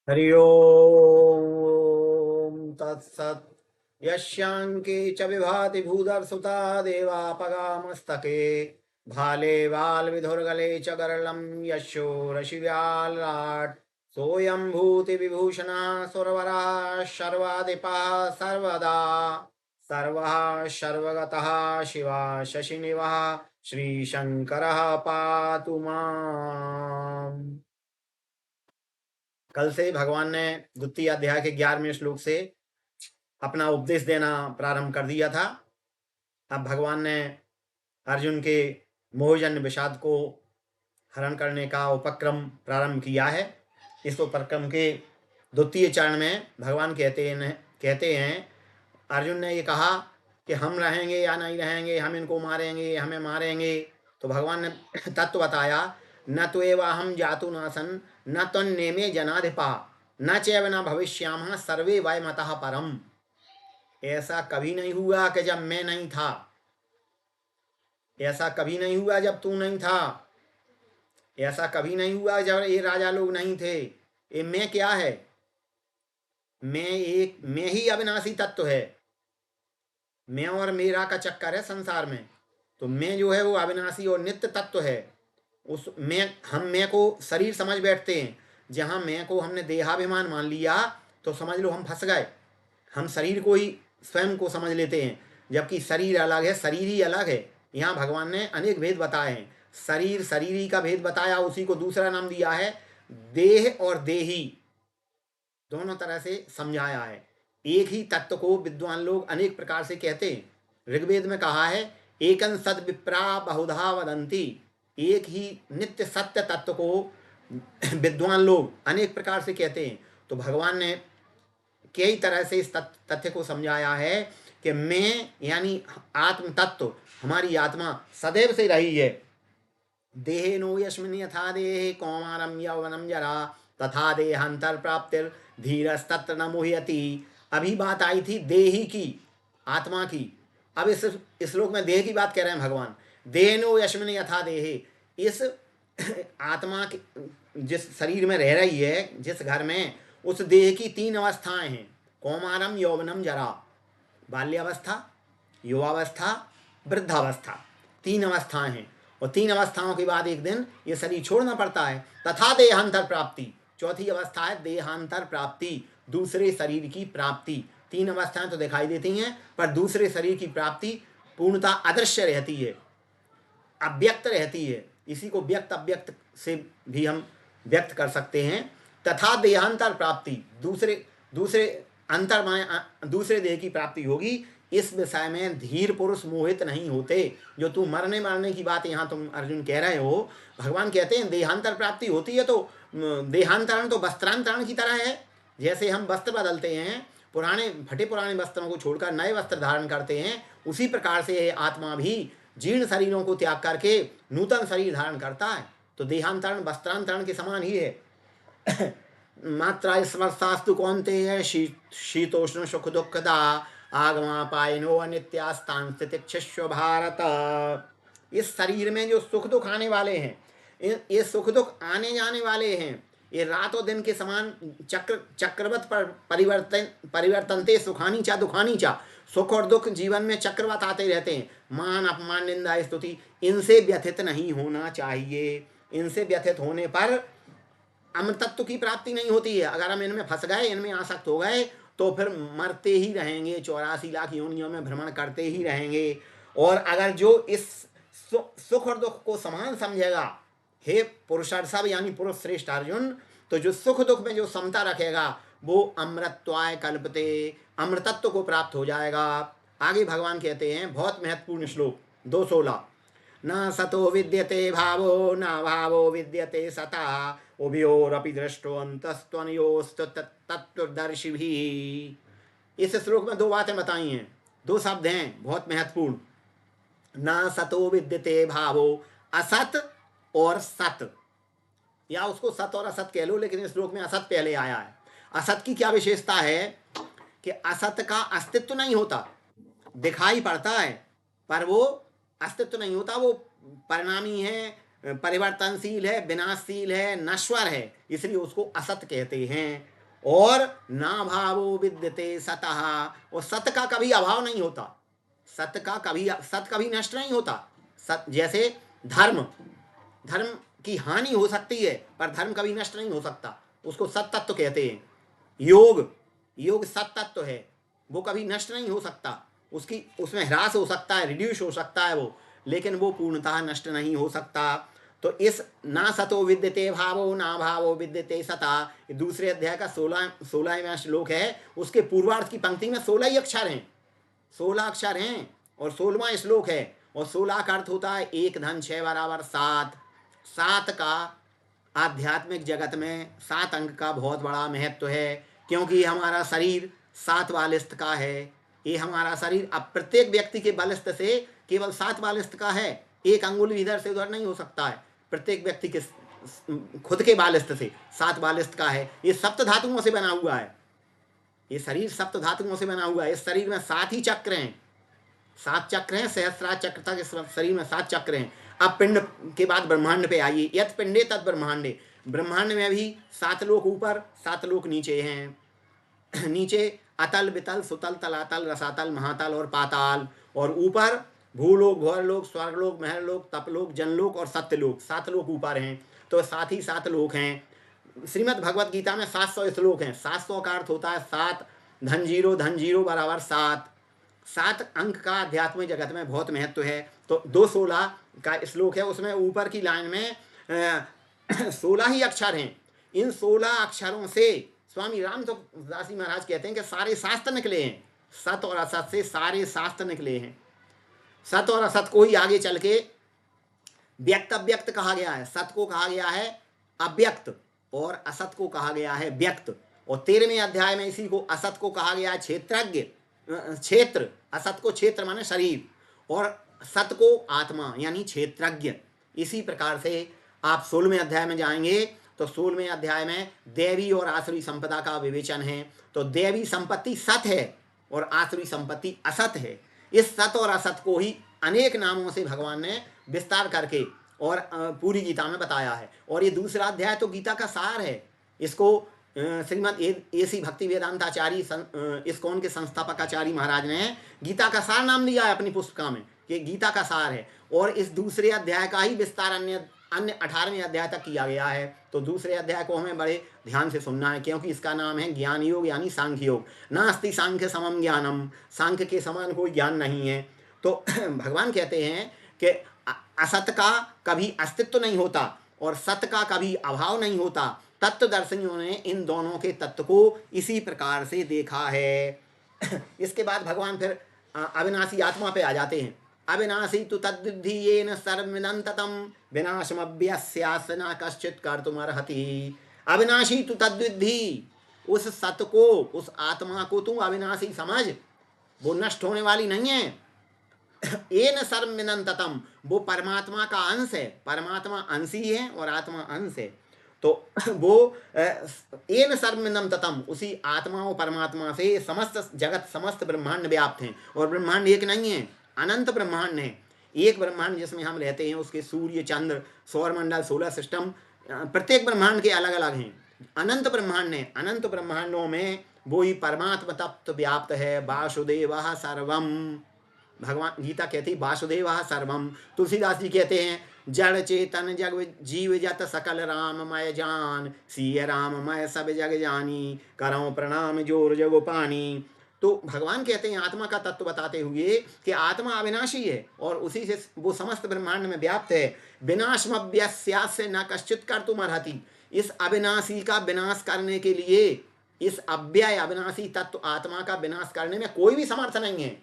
हरि ओम तत्सत्। यस्यांके च विभाति भूधरसुता देवापगामस्तके भाले वालविधुर्गले च गरलं यशो रशिव्यालराट् सोऽयं भूतिविभूषणः सुरवरः सर्वाधिपः सर्वदा सर्वः सर्वगतः शिवा शशिनिवः श्रीशंकरः पातु माम्। कल से भगवान ने द्वितीय अध्याय के 11वें श्लोक से अपना उपदेश देना प्रारंभ कर दिया था। अब भगवान ने अर्जुन के मोहजन्य विषाद को हरण करने का उपक्रम प्रारंभ किया है। इस उपक्रम के द्वितीय चरण में भगवान कहते हैं अर्जुन ने ये कहा कि हम रहेंगे या नहीं रहेंगे, हम इनको मारेंगे, हमें मारेंगे। तो भगवान ने तत्व बताया, न तो एवा हम जातु नासन न तन्नेमे जनाधिपा न चैव न भविष्यामः सर्वे वयमतः परम। ऐसा कभी नहीं हुआ कि जब मैं नहीं था, ऐसा कभी नहीं हुआ जब तू नहीं था, ऐसा कभी नहीं हुआ जब ये राजा लोग नहीं थे। ये मैं क्या है? मैं ही अविनाशी तत्व है। मैं और मेरा का चक्कर है संसार में। तो मैं जो है वो अविनाशी और नित्य तत्व है। उस मैं को शरीर समझ बैठते हैं। जहाँ मैं को हमने देहाभिमान मान लिया तो समझ लो हम फंस गए। हम शरीर को ही स्वयं को समझ लेते हैं, जबकि शरीर अलग है, शरीर ही अलग है। यहाँ भगवान ने अनेक भेद बताए हैं। शरीर शरीरी का भेद बताया, उसी को दूसरा नाम दिया है देह और देही, दोनों तरह से समझाया है। एक ही तत्व को विद्वान लोग अनेक प्रकार से कहते हैं। ऋग्वेद में कहा है एकं सद विप्रा बहुधा वदंती। एक ही नित्य सत्य तत्व को विद्वान लोग अनेक प्रकार से कहते हैं। तो भगवान ने कई तरह से इस तथ्य को समझाया है कि मैं यानी आत्म तत्व, हमारी आत्मा सदैव से रही है। देहे नो यस्मिन् यथा देहे कौमारम यौवनम जरा तथा देहांतर प्राप्तिर धीरस्तत्र न मुह्यति। अभी बात आई थी देही की, आत्मा की। अब इस श्लोक में देह की बात कह रहे हैं भगवान। देह नो यस्मिन् यथा देहे, इस आत्मा की जिस शरीर में रह रही है, जिस घर में, उस देह की 3 अवस्थाएं हैं। कौमारम यौवनम जरा, बाल्यावस्था, युवावस्था, वृद्धावस्था, 3 अवस्थाएं हैं। और 3 अवस्थाओं के बाद एक दिन ये शरीर छोड़ना पड़ता है। तथा देहांतर प्राप्ति, चौथी अवस्था है देहांतर प्राप्ति, दूसरे शरीर की प्राप्ति। 3 अवस्थाएं तो दिखाई देती हैं, पर दूसरे शरीर की प्राप्ति पूर्णतः अदृश्य रहती है, अव्यक्त रहती है। इसी को व्यक्त अव्यक्त से भी हम व्यक्त कर सकते हैं। तथा देहांतर प्राप्ति, दूसरे अंतर में दूसरे देह की प्राप्ति होगी। इस विषय में धीर पुरुष मोहित नहीं होते। जो तू मरने की बात यहाँ तुम अर्जुन कह रहे हो, भगवान कहते हैं देहांतर प्राप्ति होती है तो देहांतरण तो वस्त्रांतरण की तरह है। जैसे हम वस्त्र बदलते हैं, पुराने फटे पुराने वस्त्रों को छोड़कर नए वस्त्र धारण करते हैं, उसी प्रकार से आत्मा भी जीर्ण शरीरों को त्याग करके नूतन शरीर धारण करता है। तो देहांतरण वस्त्रांतरण के समान ही है। मात्रा स्मर्थास्तु कौन्तेय शीतोष्ण सुख दुखदा आगमा पायनो अनित्यास्तान स्थितिक्षस्व भारत। इस शरीर में जो सुख दुख आने वाले हैं, ये सुख दुख आने जाने वाले हैं। ये रात और दिन के समान चक्रवत पर परिवर्तनते सुखानी चा दुखानी चा। सुख और दुख जीवन में चक्रवत आते रहते हैं। मान अपमान निंदा स्तुति, इनसे व्यथित नहीं होना चाहिए। इनसे व्यथित होने पर अमृतत्व की प्राप्ति नहीं होती है। अगर हम इनमें फंस गए, इनमें आसक्त हो गए, तो फिर मरते ही रहेंगे, 84 लाख योनियों में भ्रमण करते ही रहेंगे। और अगर जो इस सुख और दुख को समान समझेगा, हे पुरुषार्थ यानी पुरुष श्रेष्ठ अर्जुन, तो जो सुख दुख में जो समता रखेगा वो अमृतत्वाय कल्पते, अमृतत्व को प्राप्त हो जाएगा। आगे भगवान कहते हैं बहुत महत्वपूर्ण श्लोक 216, न सतो विद्यते भावो न भावो विद्यते सता उभयोरपि दृष्टोऽन्तस्त्वनयोस्तु तत्त्वदर्शिभिः। इस श्लोक में 2 बातें बताई हैं, 2 शब्द हैं बहुत महत्वपूर्ण। न सतो विद्यते भावो, असत और सत, या उसको सत और असत कह लो, लेकिन इस श्लोक में असत पहले आया है। असत की क्या विशेषता है कि असत का अस्तित्व नहीं होता, दिखाई पड़ता है पर वो अस्तित्व नहीं होता। वो परिणामी है, परिवर्तनशील है, विनाशशील है, नश्वर है, इसलिए उसको असत कहते हैं। और ना भावो विद्यते सतः, और सत का कभी अभाव नहीं होता, सत कभी नष्ट नहीं होता। सत जैसे धर्म, धर्म की हानि हो सकती है पर धर्म कभी नष्ट नहीं हो सकता, उसको सत तत्व कहते हैं। योग सत तत्व है, वो कभी नष्ट नहीं हो सकता, उसकी उसमें ह्रास हो सकता है, रिड्यूस हो सकता है वो, लेकिन वो पूर्णतः नष्ट नहीं हो सकता। तो इस ना सतो विद्यते भावो ना भावो विद्यते सता, दूसरे अध्याय का 16वां श्लोक है, उसके पूर्वार्ध की पंक्ति में 16 ही अक्षर हैं, 16 अक्षर हैं और 16वां श्लोक है। और 16 का अर्थ होता है 1 धन 6 बराबर 7। 7 का आध्यात्मिक जगत में 7 अंक का बहुत बड़ा महत्व है, क्योंकि हमारा शरीर 7 बालिस्त का है। ये हमारा शरीर अब प्रत्येक व्यक्ति के बालिस्त से केवल 7 बालिस्त का है, एक अंगुल भी इधर से उधर नहीं हो सकता है। प्रत्येक व्यक्ति के खुद के बालिस्त से 7 बालिस्त का है। ये सप्त धातुओं से बना हुआ है, ये शरीर सप्त धातुओं से बना हुआ है। इस शरीर में 7 ही चक्र हैं, 7 चक्र हैं, सहस्रार चक्र तक इस शरीर में 7 चक्र हैं। अब पिंड के बाद ब्रह्मांड पे आइए, यत पिंडे तत् ब्रह्मांडे, ब्रह्मांड में भी 7 लोक ऊपर 7 लोक नीचे हैं। नीचे अतल वितल सुतल तलातल रसातल महातल और पाताल, और ऊपर भूलोक भौरलोक स्वर्गलोक महरलोक तपलोक जनलोक और सत्यलोक, 7 लोक ऊपर हैं। तो 7 ही 7 लोक हैं। श्रीमद् भगवत गीता में 700 श्लोक हैं। 700 का अर्थ होता है 7 धन जीरो बराबर 7। 7 अंक का आध्यात्मिक जगत में बहुत महत्व है। तो 216 का श्लोक है, उसमें ऊपर की लाइन में 16 ही अक्षर हैं। इन 16 अक्षरों से स्वामी राम तो दास जी महाराज कहते हैं कि सारे शास्त्र निकले हैं, सत और असत से सारे शास्त्र निकले हैं। सत और असत को ही आगे चल के व्यक्त अव्यक्त कहा गया है। सत को कहा गया है अव्यक्त और असत को कहा गया है व्यक्त। और 13वें अध्याय में इसी को असत को कहा गया है क्षेत्रज्ञ, क्षेत्र, असत को क्षेत्र माने शरीर, और सत को आत्मा यानी क्षेत्रज्ञ। इसी प्रकार से आप 16वें अध्याय में जाएंगे तो 16वें अध्याय में देवी और आसुरी संपदा का विवेचन है। तो देवी संपत्ति सत है और आसुरी संपत्ति असत है। इस सत और असत को ही अनेक नामों से भगवान ने विस्तार करके और पूरी गीता में बताया है। और ये दूसरा अध्याय तो गीता का सार है। इसको श्रीमद एसी भक्ति वेदांताचार्य इस्कॉन के संस्थापक आचार्य महाराज ने गीता का सार नाम दिया है अपनी पुस्तिका में कि गीता का सार है। और इस दूसरे अध्याय का ही विस्तार अन्य 18वें अध्याय तक किया गया है। तो दूसरे अध्याय को हमें बड़े ध्यान से सुनना है, क्योंकि इसका नाम है ज्ञान योग यानी सांख्य योग। नास्ति सांख्य समम ज्ञानम, सांख्य के समान कोई ज्ञान नहीं है। तो भगवान कहते हैं कि असत का कभी अस्तित्व नहीं होता और सत का कभी अभाव नहीं होता। तत्वदर्शियों ने इन दोनों के तत्व को इसी प्रकार से देखा है। इसके बाद भगवान फिर अविनाशी आत्मा पे आ जाते हैं। अविनाशी तु तद्विद्धि येन सर्वमिदं ततं विनाशमव्यस्यास्य न कश्चित् कर्तुमर्हति। अविनाशी तु तद्विद्धि, उस सत को, उस आत्मा को तू अविनाशी समझ, वो नष्ट होने वाली नहीं है। येन सर्वमिदं ततं, वो परमात्मा का अंश है। परमात्मा अंशी है और आत्मा अंश है। तो वो येन सर्वमिदं ततं, उसी आत्मा और परमात्मा से समस्त जगत समस्त ब्रह्मांड व्याप्त हैं। और ब्रह्मांड एक नहीं है, अनंत ब्रह्मांड है। एक ब्रह्मांड जिसमें हम रहते हैं उसके सूर्य चंद्र सौरमंडल सोलर सिस्टम प्रत्येक ब्रह्मांड के अलग अलग हैं। अनंत ब्रह्मांड है, अनंत ब्रह्मांडों में वो ही परमात्मा तत्व व्याप्त है। वासुदेवः सर्वम, भगवान गीता कहती वासुदेवः सर्वम। तुलसीदास जी कहते हैं जड़ चेतन जग जीव जत सकल राममय जान, सिय राममय सब जग जानी, करऊं प्रणाम जोर जगो पानी। तो भगवान कहते हैं आत्मा का तत्व बताते हुए कि आत्मा अविनाशी है और उसी से वो समस्त ब्रह्मांड में व्याप्त है। विनाशमव्यस्यास्य न कश्चित् कर्तुमर्हति, इस अविनाशी का विनाश करने के लिए, इस अव्यय अविनाशी तत्व आत्मा का विनाश करने में कोई भी समर्थ नहीं है।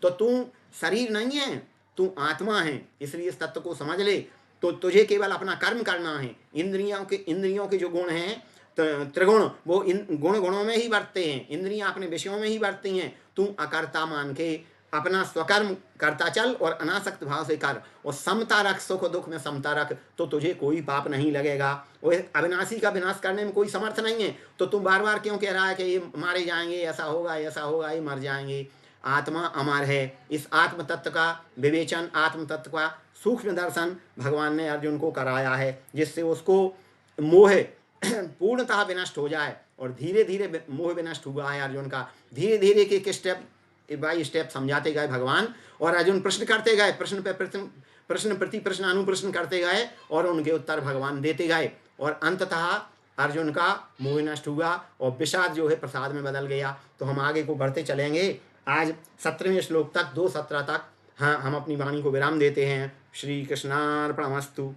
तो तू शरीर नहीं है, तू आत्मा है, इसलिए इस तत्व को समझ ले। तो तुझे केवल अपना कर्म करना है। इंद्रियों के जो गुण हैं त्रिगुण, वो इन गुणों में ही बरतते हैं। इंद्रियां अपने विषयों में ही बरतती हैं। तू अकर्ता मान के अपना स्वकर्म करता चल और अनासक्त भाव से कर, और समता रख, सुख दुख में समता रख, तो तुझे कोई पाप नहीं लगेगा। वो अविनाशी का विनाश करने में कोई समर्थ नहीं है। तो तुम बार बार क्यों कह रहा है कि ये मारे जाएंगे, ऐसा होगा ऐसा होगा, ये मर जाएंगे। आत्मा अमर है। इस आत्म तत्व का विवेचन, आत्म तत्व का सूक्ष्म दर्शन भगवान ने अर्जुन को कराया है, जिससे उसको मोह पूर्णतः विनष्ट हो जाए और धीरे धीरे मोह विनष्ट हुआ है अर्जुन का। धीरे धीरे एक एक स्टेप बाई स्टेप समझाते गए भगवान, और अर्जुन प्रश्न करते गए, प्रश्न पे प्रश्न प्रति प्रश्न अनुप्रश्न करते गए, और उनके उत्तर भगवान देते गए, और अंततः अर्जुन का मोह नष्ट हुआ और विषाद जो है प्रसाद में बदल गया। तो हम आगे को बढ़ते चलेंगे। आज 17वें श्लोक तक, 2:17 तक हाँ हम अपनी वाणी को विराम देते हैं। श्री कृष्णार्पणमस्तु।